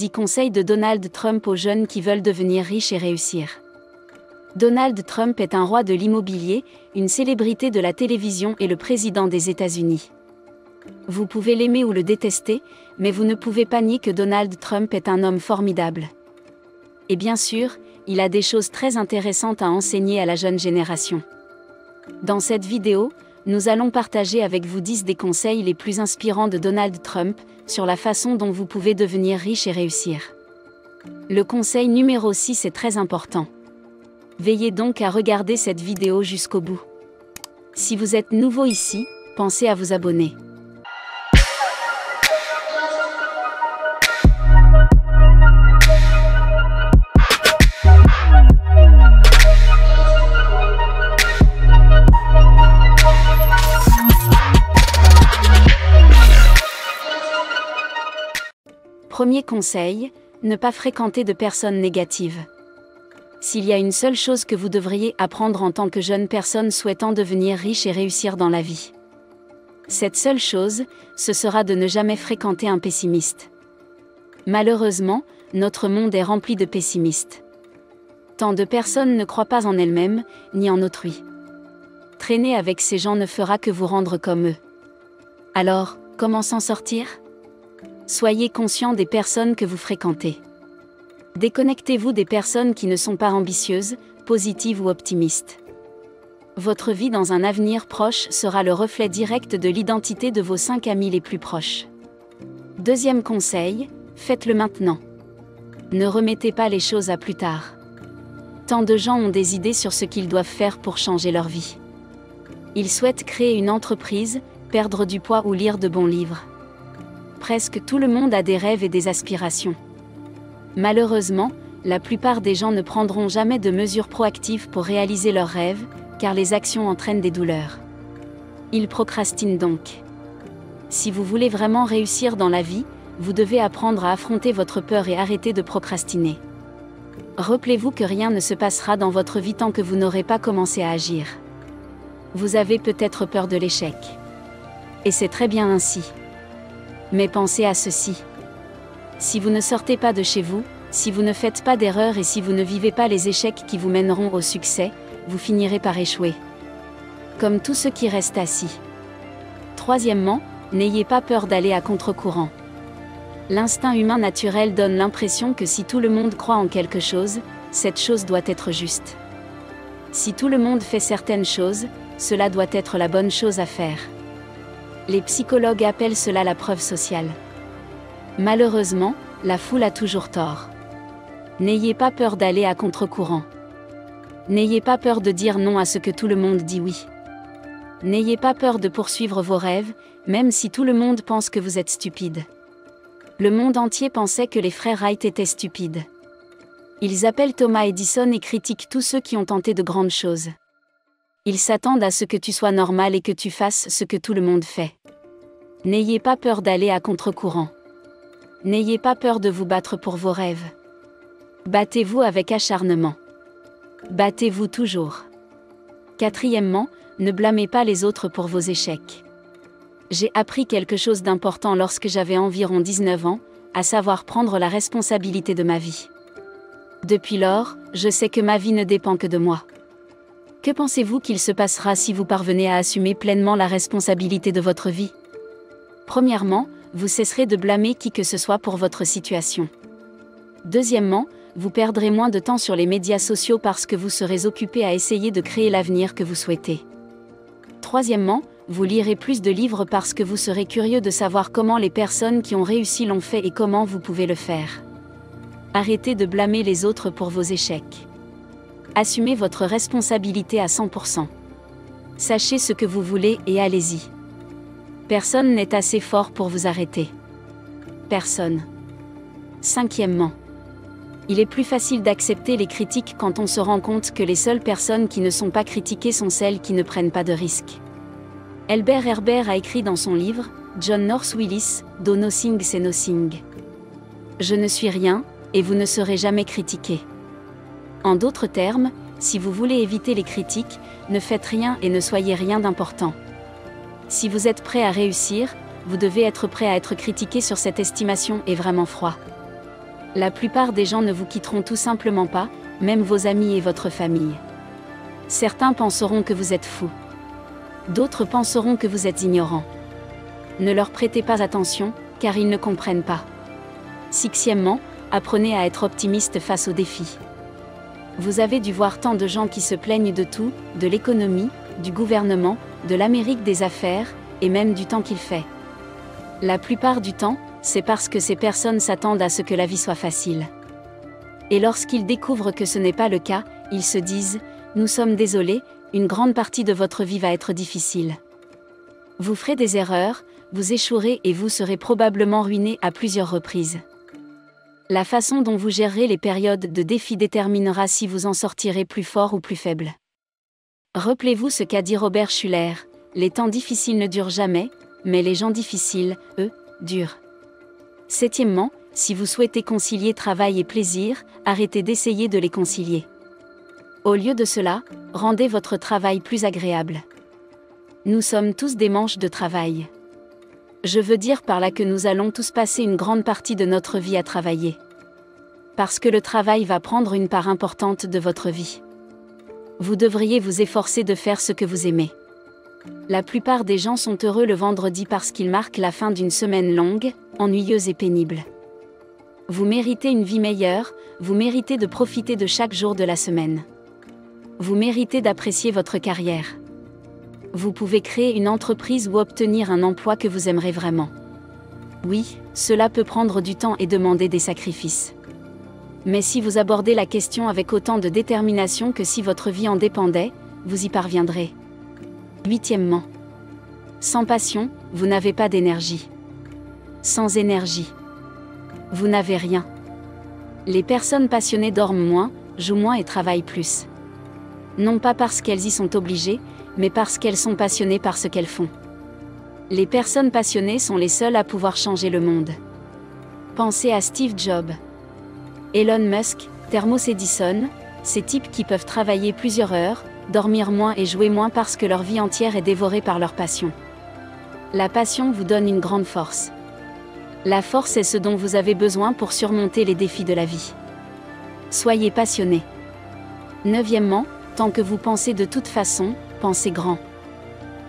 10 conseils de Donald Trump aux jeunes qui veulent devenir riches et réussir. Donald Trump est un roi de l'immobilier, une célébrité de la télévision et le président des États-Unis. Vous pouvez l'aimer ou le détester, mais vous ne pouvez pas nier que Donald Trump est un homme formidable. Et bien sûr, il a des choses très intéressantes à enseigner à la jeune génération. Dans cette vidéo, nous allons partager avec vous 10 des conseils les plus inspirants de Donald Trump sur la façon dont vous pouvez devenir riche et réussir. Le conseil numéro 6 est très important. Veillez donc à regarder cette vidéo jusqu'au bout. Si vous êtes nouveau ici, pensez à vous abonner. Premier conseil, ne pas fréquenter de personnes négatives. S'il y a une seule chose que vous devriez apprendre en tant que jeune personne souhaitant devenir riche et réussir dans la vie, cette seule chose, ce sera de ne jamais fréquenter un pessimiste. Malheureusement, notre monde est rempli de pessimistes. Tant de personnes ne croient pas en elles-mêmes, ni en autrui. Traîner avec ces gens ne fera que vous rendre comme eux. Alors, comment s'en sortir ? Soyez conscient des personnes que vous fréquentez. Déconnectez-vous des personnes qui ne sont pas ambitieuses, positives ou optimistes. Votre vie dans un avenir proche sera le reflet direct de l'identité de vos 5 amis les plus proches. Deuxième conseil, faites-le maintenant. Ne remettez pas les choses à plus tard. Tant de gens ont des idées sur ce qu'ils doivent faire pour changer leur vie. Ils souhaitent créer une entreprise, perdre du poids ou lire de bons livres. Presque tout le monde a des rêves et des aspirations. Malheureusement, la plupart des gens ne prendront jamais de mesures proactives pour réaliser leurs rêves, car les actions entraînent des douleurs. Ils procrastinent donc. Si vous voulez vraiment réussir dans la vie, vous devez apprendre à affronter votre peur et arrêter de procrastiner. Rappelez-vous que rien ne se passera dans votre vie tant que vous n'aurez pas commencé à agir. Vous avez peut-être peur de l'échec. Et c'est très bien ainsi. Mais pensez à ceci. Si vous ne sortez pas de chez vous, si vous ne faites pas d'erreurs et si vous ne vivez pas les échecs qui vous mèneront au succès, vous finirez par échouer. Comme tous ceux qui restent assis. Troisièmement, n'ayez pas peur d'aller à contre-courant. L'instinct humain naturel donne l'impression que si tout le monde croit en quelque chose, cette chose doit être juste. Si tout le monde fait certaines choses, cela doit être la bonne chose à faire. Les psychologues appellent cela la preuve sociale. Malheureusement, la foule a toujours tort. N'ayez pas peur d'aller à contre-courant. N'ayez pas peur de dire non à ce que tout le monde dit oui. N'ayez pas peur de poursuivre vos rêves, même si tout le monde pense que vous êtes stupide. Le monde entier pensait que les frères Wright étaient stupides. Ils appellent Thomas Edison et critiquent tous ceux qui ont tenté de grandes choses. Ils s'attendent à ce que tu sois normal et que tu fasses ce que tout le monde fait. N'ayez pas peur d'aller à contre-courant. N'ayez pas peur de vous battre pour vos rêves. Battez-vous avec acharnement. Battez-vous toujours. Quatrièmement, ne blâmez pas les autres pour vos échecs. J'ai appris quelque chose d'important lorsque j'avais environ 19 ans, à savoir prendre la responsabilité de ma vie. Depuis lors, je sais que ma vie ne dépend que de moi. Que pensez-vous qu'il se passera si vous parvenez à assumer pleinement la responsabilité de votre vie ? Premièrement, vous cesserez de blâmer qui que ce soit pour votre situation. Deuxièmement, vous perdrez moins de temps sur les médias sociaux parce que vous serez occupé à essayer de créer l'avenir que vous souhaitez. Troisièmement, vous lirez plus de livres parce que vous serez curieux de savoir comment les personnes qui ont réussi l'ont fait et comment vous pouvez le faire. Arrêtez de blâmer les autres pour vos échecs. Assumez votre responsabilité à 100%. Sachez ce que vous voulez et allez-y. Personne n'est assez fort pour vous arrêter. Personne. Cinquièmement, il est plus facile d'accepter les critiques quand on se rend compte que les seules personnes qui ne sont pas critiquées sont celles qui ne prennent pas de risques. Albert Herbert a écrit dans son livre, John North Willis, Do Nothing C'est Nothing. Je ne suis rien, et vous ne serez jamais critiqué. En d'autres termes, si vous voulez éviter les critiques, ne faites rien et ne soyez rien d'important. Si vous êtes prêt à réussir, vous devez être prêt à être critiqué sur cette estimation est vraiment froid. La plupart des gens ne vous quitteront tout simplement pas, même vos amis et votre famille. Certains penseront que vous êtes fou. D'autres penseront que vous êtes ignorant. Ne leur prêtez pas attention, car ils ne comprennent pas. Sixièmement, apprenez à être optimiste face aux défis. Vous avez dû voir tant de gens qui se plaignent de tout, de l'économie, du gouvernement, de l'Amérique des affaires, et même du temps qu'il fait. La plupart du temps, c'est parce que ces personnes s'attendent à ce que la vie soit facile. Et lorsqu'ils découvrent que ce n'est pas le cas, ils se disent « Nous sommes désolés, une grande partie de votre vie va être difficile. » Vous ferez des erreurs, vous échouerez et vous serez probablement ruiné à plusieurs reprises. La façon dont vous gérerez les périodes de défi déterminera si vous en sortirez plus fort ou plus faible. Rappelez-vous ce qu'a dit Robert Schuller, « Les temps difficiles ne durent jamais, mais les gens difficiles, eux, durent. » Septièmement, si vous souhaitez concilier travail et plaisir, arrêtez d'essayer de les concilier. Au lieu de cela, rendez votre travail plus agréable. Nous sommes tous des manches de travail. Je veux dire par là que nous allons tous passer une grande partie de notre vie à travailler. Parce que le travail va prendre une part importante de votre vie. Vous devriez vous efforcer de faire ce que vous aimez. La plupart des gens sont heureux le vendredi parce qu'il marque la fin d'une semaine longue, ennuyeuse et pénible. Vous méritez une vie meilleure, vous méritez de profiter de chaque jour de la semaine. Vous méritez d'apprécier votre carrière. Vous pouvez créer une entreprise ou obtenir un emploi que vous aimerez vraiment. Oui, cela peut prendre du temps et demander des sacrifices. Mais si vous abordez la question avec autant de détermination que si votre vie en dépendait, vous y parviendrez. Huitièmement. Sans passion, vous n'avez pas d'énergie. Sans énergie, vous n'avez rien. Les personnes passionnées dorment moins, jouent moins et travaillent plus. Non pas parce qu'elles y sont obligées, mais parce qu'elles sont passionnées par ce qu'elles font. Les personnes passionnées sont les seules à pouvoir changer le monde. Pensez à Steve Jobs, Elon Musk, Thomas Edison, ces types qui peuvent travailler plusieurs heures, dormir moins et jouer moins parce que leur vie entière est dévorée par leur passion. La passion vous donne une grande force. La force est ce dont vous avez besoin pour surmonter les défis de la vie. Soyez passionné. Neuvièmement, tant que vous pensez de toute façon, pensez grand.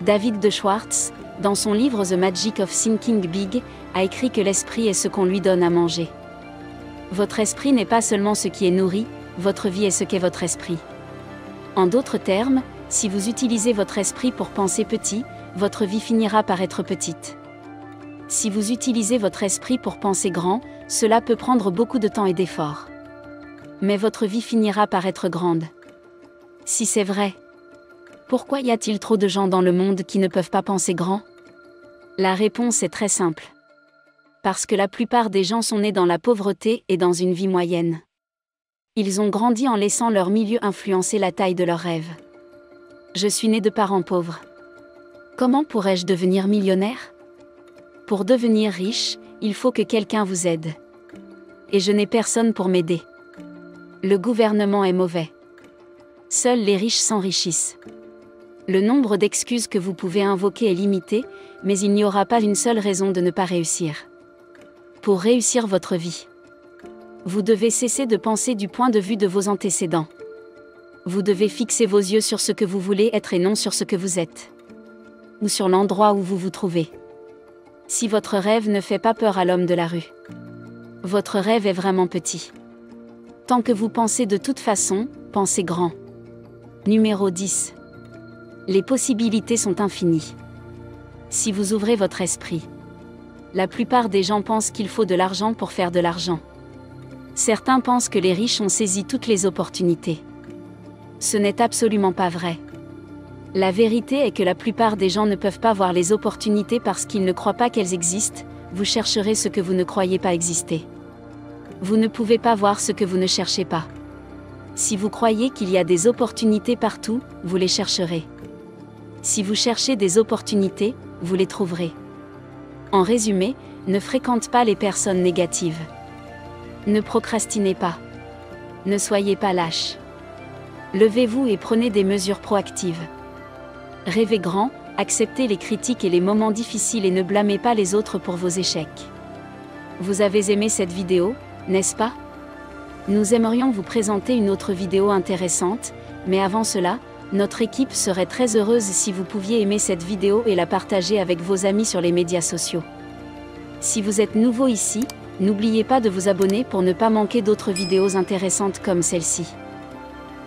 David de Schwartz, dans son livre The Magic of Thinking Big, a écrit que l'esprit est ce qu'on lui donne à manger. Votre esprit n'est pas seulement ce qui est nourri, votre vie est ce qu'est votre esprit. En d'autres termes, si vous utilisez votre esprit pour penser petit, votre vie finira par être petite. Si vous utilisez votre esprit pour penser grand, cela peut prendre beaucoup de temps et d'efforts. Mais votre vie finira par être grande. Si c'est vrai, pourquoi y a-t-il trop de gens dans le monde qui ne peuvent pas penser grand? La réponse est très simple. Parce que la plupart des gens sont nés dans la pauvreté et dans une vie moyenne. Ils ont grandi en laissant leur milieu influencer la taille de leurs rêves. Je suis né de parents pauvres. Comment pourrais-je devenir millionnaire? Pour devenir riche, il faut que quelqu'un vous aide. Et je n'ai personne pour m'aider. Le gouvernement est mauvais. Seuls les riches s'enrichissent. Le nombre d'excuses que vous pouvez invoquer est limité, mais il n'y aura pas une seule raison de ne pas réussir. Pour réussir votre vie, vous devez cesser de penser du point de vue de vos antécédents. Vous devez fixer vos yeux sur ce que vous voulez être et non sur ce que vous êtes. Ou sur l'endroit où vous vous trouvez. Si votre rêve ne fait pas peur à l'homme de la rue, votre rêve est vraiment petit. Tant que vous pensez de toute façon, pensez grand. Numéro 10. Les possibilités sont infinies. Si vous ouvrez votre esprit. La plupart des gens pensent qu'il faut de l'argent pour faire de l'argent. Certains pensent que les riches ont saisi toutes les opportunités. Ce n'est absolument pas vrai. La vérité est que la plupart des gens ne peuvent pas voir les opportunités parce qu'ils ne croient pas qu'elles existent, vous chercherez ce que vous ne croyez pas exister. Vous ne pouvez pas voir ce que vous ne cherchez pas. Si vous croyez qu'il y a des opportunités partout, vous les chercherez. Si vous cherchez des opportunités, vous les trouverez. En résumé, ne fréquente pas les personnes négatives. Ne procrastinez pas. Ne soyez pas lâche. Levez-vous et prenez des mesures proactives. Rêvez grand, acceptez les critiques et les moments difficiles et ne blâmez pas les autres pour vos échecs. Vous avez aimé cette vidéo? Partagez-la, abonnez-vous et activez la cloche pour ne pas manquer les prochaines vidéos. Merci. Vous avez aimé cette vidéo? n'est-ce pas? Nous aimerions vous présenter une autre vidéo intéressante, mais avant cela, notre équipe serait très heureuse si vous pouviez aimer cette vidéo et la partager avec vos amis sur les médias sociaux. Si vous êtes nouveau ici, n'oubliez pas de vous abonner pour ne pas manquer d'autres vidéos intéressantes comme celle-ci.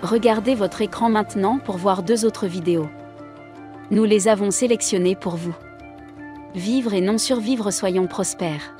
Regardez votre écran maintenant pour voir 2 autres vidéos. Nous les avons sélectionnées pour vous. Vivre et non survivre, soyons prospères.